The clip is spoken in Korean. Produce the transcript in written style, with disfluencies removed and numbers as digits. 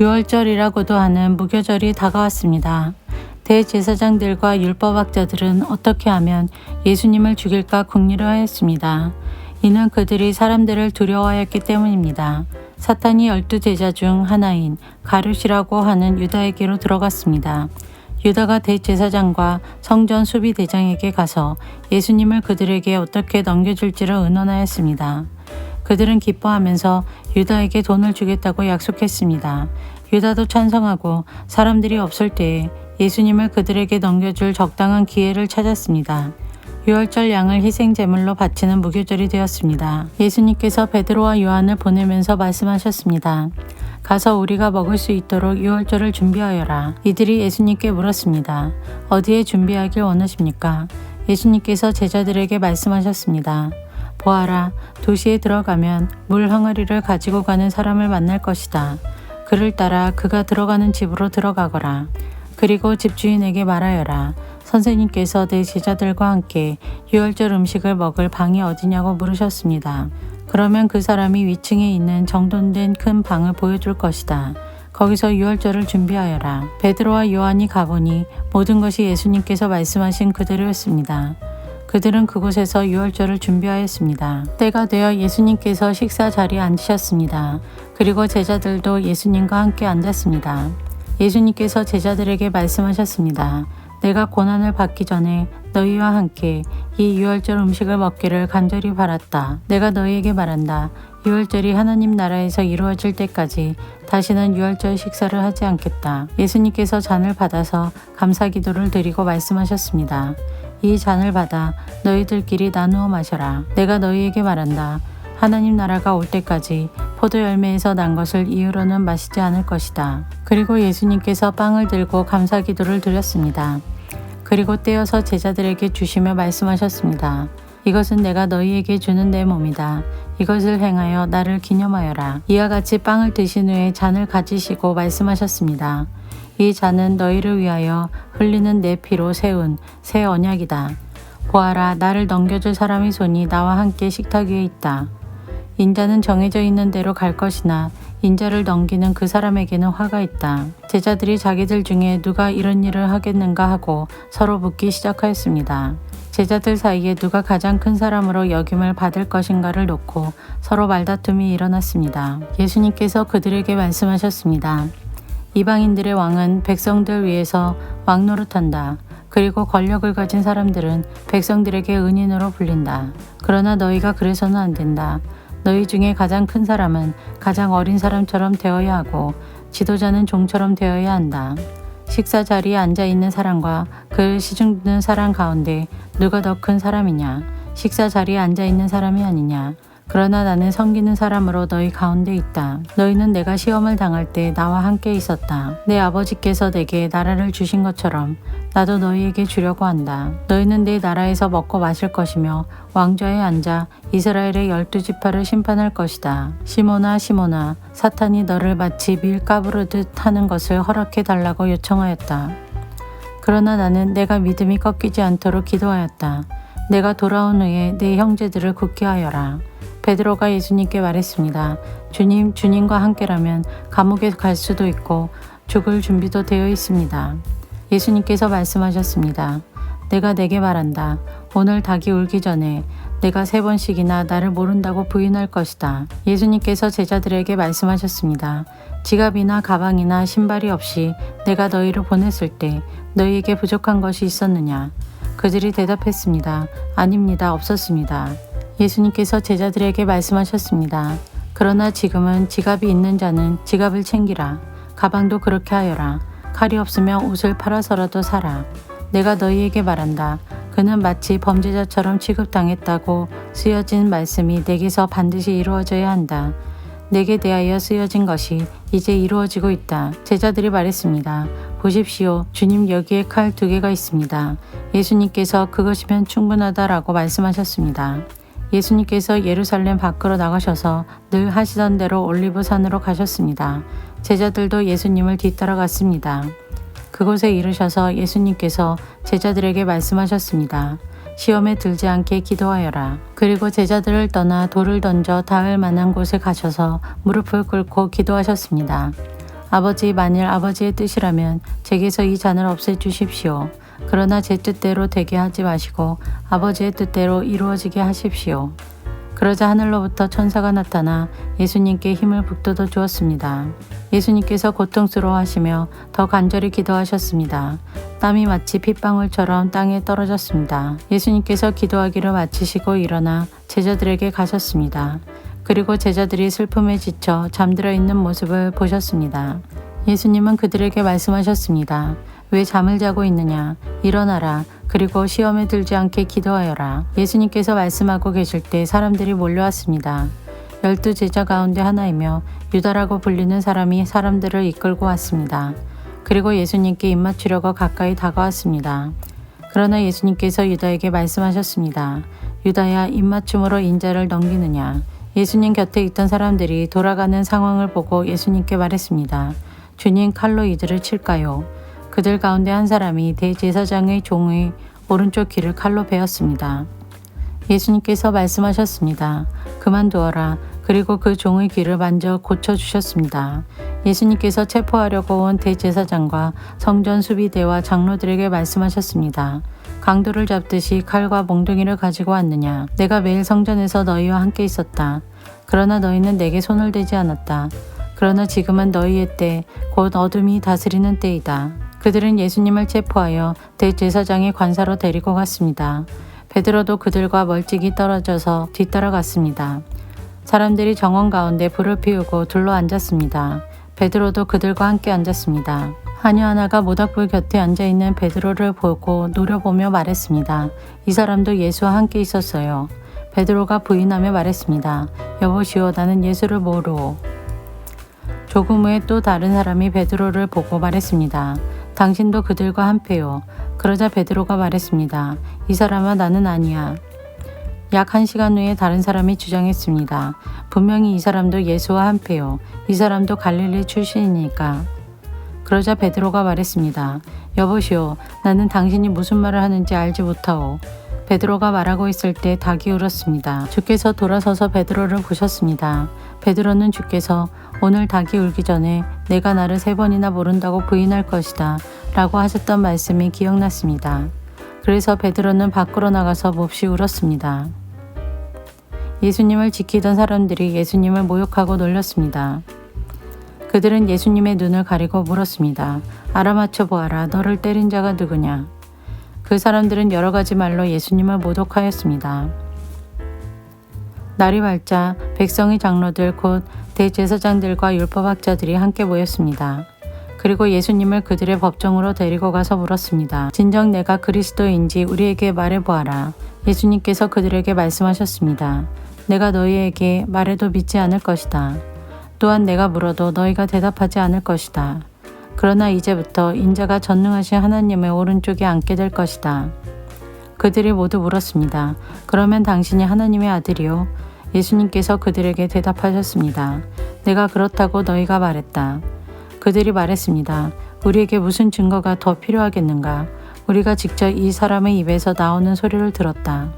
유월절이라고도 하는 무교절이 다가왔습니다. 대제사장들과 율법학자들은 어떻게 하면 예수님을 죽일까 궁리하였습니다. 이는 그들이 사람들을 두려워하였기 때문입니다. 사탄이 12제자 중 하나인 가룟이라고 하는 유다에게로 들어갔습니다. 유다가 대제사장과 성전 수비대장에게 가서 예수님을 그들에게 어떻게 넘겨줄지를 의논하였습니다. 그들은 기뻐하면서 유다에게 돈을 주겠다고 약속했습니다. 유다도 찬성하고 사람들이 없을 때에 예수님을 그들에게 넘겨줄 적당한 기회를 찾았습니다. 유월절 양을 희생제물로 바치는 무교절이 되었습니다. 예수님께서 베드로와 요한을 보내면서 말씀하셨습니다. 가서 우리가 먹을 수 있도록 유월절을 준비하여라. 이들이 예수님께 물었습니다. 어디에 준비하길 원하십니까? 예수님께서 제자들에게 말씀하셨습니다. 보아라, 도시에 들어가면 물 항아리를 가지고 가는 사람을 만날 것이다. 그를 따라 그가 들어가는 집으로 들어가거라. 그리고 집주인에게 말하여라. 선생님께서 내 제자들과 함께 유월절 음식을 먹을 방이 어디냐고 물으셨습니다. 그러면 그 사람이 위층에 있는 정돈된 큰 방을 보여줄 것이다. 거기서 유월절을 준비하여라. 베드로와 요한이 가보니 모든 것이 예수님께서 말씀하신 그대로였습니다. 그들은 그곳에서 유월절을 준비하였습니다. 때가 되어 예수님께서 식사 자리에 앉으셨습니다. 그리고 제자들도 예수님과 함께 앉았습니다. 예수님께서 제자들에게 말씀하셨습니다. 내가 고난을 받기 전에 너희와 함께 이 유월절 음식을 먹기를 간절히 바랐다. 내가 너희에게 말한다. 유월절이 하나님 나라에서 이루어질 때까지 다시는 유월절 식사를 하지 않겠다. 예수님께서 잔을 받아서 감사기도를 드리고 말씀하셨습니다. 이 잔을 받아 너희들끼리 나누어 마셔라. 내가 너희에게 말한다. 하나님 나라가 올 때까지 포도 열매에서 난 것을 이후로는 마시지 않을 것이다. 그리고 예수님께서 빵을 들고 감사기도를 드렸습니다. 그리고 떼어서 제자들에게 주시며 말씀하셨습니다. 이것은 내가 너희에게 주는 내 몸이다. 이것을 행하여 나를 기념하여라. 이와 같이 빵을 드신 후에 잔을 가지시고 말씀하셨습니다. 이 잔은 너희를 위하여 흘리는 내 피로 세운 새 언약이다. 보아라, 나를 넘겨줄 사람의 손이 나와 함께 식탁 위에 있다. 인자는 정해져 있는 대로 갈 것이나 인자를 넘기는 그 사람에게는 화가 있다. 제자들이 자기들 중에 누가 이런 일을 하겠는가 하고 서로 묻기 시작하였습니다. 제자들 사이에 누가 가장 큰 사람으로 여김을 받을 것인가를 놓고 서로 말다툼이 일어났습니다. 예수님께서 그들에게 말씀하셨습니다. 이방인들의 왕은 백성들 위해서 왕 노릇한다. 그리고 권력을 가진 사람들은 백성들에게 은인으로 불린다. 그러나 너희가 그래서는 안 된다. 너희 중에 가장 큰 사람은 가장 어린 사람처럼 되어야 하고 지도자는 종처럼 되어야 한다. 식사 자리에 앉아 있는 사람과 그를 시중 듣는 사람 가운데 누가 더 큰 사람이냐? 식사 자리에 앉아 있는 사람이 아니냐? 그러나 나는 섬기는 사람으로 너희 가운데 있다. 너희는 내가 시험을 당할 때 나와 함께 있었다. 내 아버지께서 내게 나라를 주신 것처럼 나도 너희에게 주려고 한다. 너희는 내 나라에서 먹고 마실 것이며 왕좌에 앉아 이스라엘의 12지파를 심판할 것이다. 시몬아 시몬아, 사탄이 너를 마치 밀 까부르듯 하는 것을 허락해 달라고 요청하였다. 그러나 나는 내가 믿음이 꺾이지 않도록 기도하였다. 내가 돌아온 후에 내 형제들을 굳게 하여라. 베드로가 예수님께 말했습니다. 주님, 주님과 함께라면 감옥에 갈 수도 있고 죽을 준비도 되어 있습니다. 예수님께서 말씀하셨습니다. 내가 내게 말한다. 오늘 닭이 울기 전에 내가 3번씩이나 나를 모른다고 부인할 것이다. 예수님께서 제자들에게 말씀하셨습니다. 지갑이나 가방이나 신발이 없이 내가 너희를 보냈을 때 너희에게 부족한 것이 있었느냐? 그들이 대답했습니다. 아닙니다. 없었습니다. 예수님께서 제자들에게 말씀하셨습니다. 그러나 지금은 지갑이 있는 자는 지갑을 챙기라. 가방도 그렇게 하여라. 칼이 없으면 옷을 팔아서라도 사라. 내가 너희에게 말한다. 그는 마치 범죄자처럼 취급당했다고 쓰여진 말씀이 내게서 반드시 이루어져야 한다. 내게 대하여 쓰여진 것이 이제 이루어지고 있다. 제자들이 말했습니다. 보십시오. 주님, 여기에 칼 2개가 있습니다. 예수님께서 그것이면 충분하다라고 말씀하셨습니다. 예수님께서 예루살렘 밖으로 나가셔서 늘 하시던 대로 올리브산으로 가셨습니다. 제자들도 예수님을 뒤따라갔습니다. 그곳에 이르셔서 예수님께서 제자들에게 말씀하셨습니다. 시험에 들지 않게 기도하여라. 그리고 제자들을 떠나 돌을 던져 닿을 만한 곳에 가셔서 무릎을 꿇고 기도하셨습니다. 아버지, 만일 아버지의 뜻이라면 제게서 이 잔을 없애주십시오. 그러나 제 뜻대로 되게 하지 마시고 아버지의 뜻대로 이루어지게 하십시오. 그러자 하늘로부터 천사가 나타나 예수님께 힘을 북돋워 주었습니다. 예수님께서 고통스러워하시며 더 간절히 기도하셨습니다. 땀이 마치 핏방울처럼 땅에 떨어졌습니다. 예수님께서 기도하기를 마치시고 일어나 제자들에게 가셨습니다. 그리고 제자들이 슬픔에 지쳐 잠들어 있는 모습을 보셨습니다. 예수님은 그들에게 말씀하셨습니다. 왜 잠을 자고 있느냐? 일어나라. 그리고 시험에 들지 않게 기도하여라. 예수님께서 말씀하고 계실 때 사람들이 몰려왔습니다. 12 제자 가운데 하나이며 유다라고 불리는 사람이 사람들을 이끌고 왔습니다. 그리고 예수님께 입맞추려고 가까이 다가왔습니다. 그러나 예수님께서 유다에게 말씀하셨습니다. 유다야, 입맞춤으로 인자를 넘기느냐? 예수님 곁에 있던 사람들이 돌아가는 상황을 보고 예수님께 말했습니다. 주님, 칼로 이들을 칠까요? 그들 가운데 한 사람이 대제사장의 종의 오른쪽 귀를 칼로 베었습니다. 예수님께서 말씀하셨습니다. 그만두어라. 그리고 그 종의 귀를 만져 고쳐주셨습니다. 예수님께서 체포하려고 온 대제사장과 성전 수비대와 장로들에게 말씀하셨습니다. 강도를 잡듯이 칼과 몽둥이를 가지고 왔느냐? 내가 매일 성전에서 너희와 함께 있었다. 그러나 너희는 내게 손을 대지 않았다. 그러나 지금은 너희의 때, 곧 어둠이 다스리는 때이다. 그들은 예수님을 체포하여 대제사장의 관사로 데리고 갔습니다. 베드로도 그들과 멀찍이 떨어져서 뒤따라갔습니다. 사람들이 정원 가운데 불을 피우고 둘러 앉았습니다. 베드로도 그들과 함께 앉았습니다. 하녀 하나가 모닥불 곁에 앉아있는 베드로를 보고 노려보며 말했습니다. 이 사람도 예수와 함께 있었어요. 베드로가 부인하며 말했습니다. 여보시오, 나는 예수를 모르오. 조금 후에 또 다른 사람이 베드로를 보고 말했습니다. 당신도 그들과 한패요. 그러자 베드로가 말했습니다. 이 사람아, 나는 아니야. 약 1시간 후에 다른 사람이 주장했습니다. 분명히 이 사람도 예수와 한패요. 이 사람도 갈릴리 출신이니까. 그러자 베드로가 말했습니다. 여보시오, 나는 당신이 무슨 말을 하는지 알지 못하오. 베드로가 말하고 있을 때 닭이 울었습니다. 주께서 돌아서서 베드로를 보셨습니다. 베드로는 주께서 오늘 닭이 울기 전에 내가 나를 3번이나 모른다고 부인할 것이다 라고 하셨던 말씀이 기억났습니다. 그래서 베드로는 밖으로 나가서 몹시 울었습니다. 예수님을 지키던 사람들이 예수님을 모욕하고 놀렸습니다. 그들은 예수님의 눈을 가리고 물었습니다. 알아맞혀 보아라. 너를 때린 자가 누구냐? 그 사람들은 여러 가지 말로 예수님을 모독하였습니다. 날이 밝자 백성의 장로들 곧 대제사장들과 율법학자들이 함께 모였습니다. 그리고 예수님을 그들의 법정으로 데리고 가서 물었습니다. 진정 내가 그리스도인지 우리에게 말해보아라. 예수님께서 그들에게 말씀하셨습니다. 내가 너희에게 말해도 믿지 않을 것이다. 또한 내가 물어도 너희가 대답하지 않을 것이다. 그러나 이제부터 인자가 전능하신 하나님의 오른쪽에 앉게 될 것이다. 그들이 모두 물었습니다. 그러면 당신이 하나님의 아들이요? 예수님께서 그들에게 대답하셨습니다. 내가 그렇다고 너희가 말했다. 그들이 말했습니다. 우리에게 무슨 증거가 더 필요하겠는가? 우리가 직접 이 사람의 입에서 나오는 소리를 들었다.